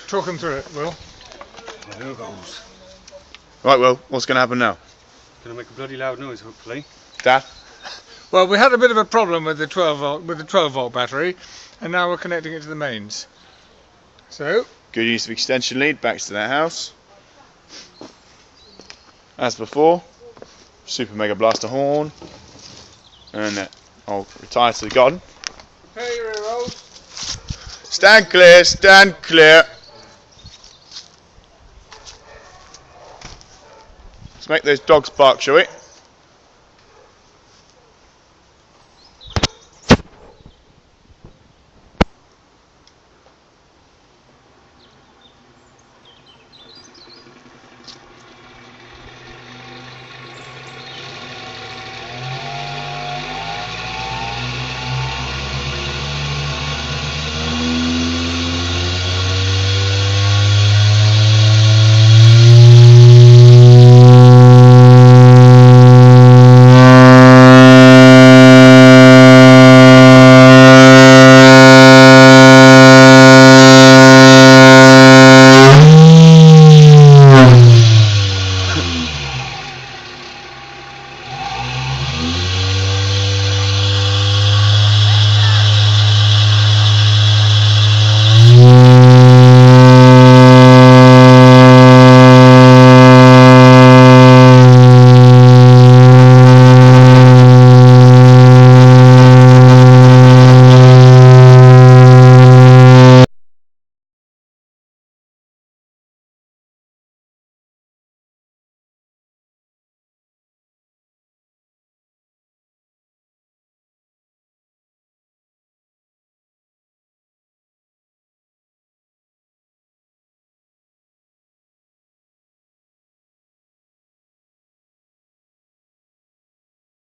Talk them through it, Will. There goes. Right, Will, what's going to happen now? Gonna make a bloody loud noise, hopefully. Dad? Well, we had a bit of a problem with the 12 volt battery, and now we're connecting it to the mains. So, Good use of extension lead, back to that house. As before, Super Mega Blaster horn. And I'll retire to the garden. hey, your ear rolls. Stand clear, stand clear. Let's make those dogs bark, shall we?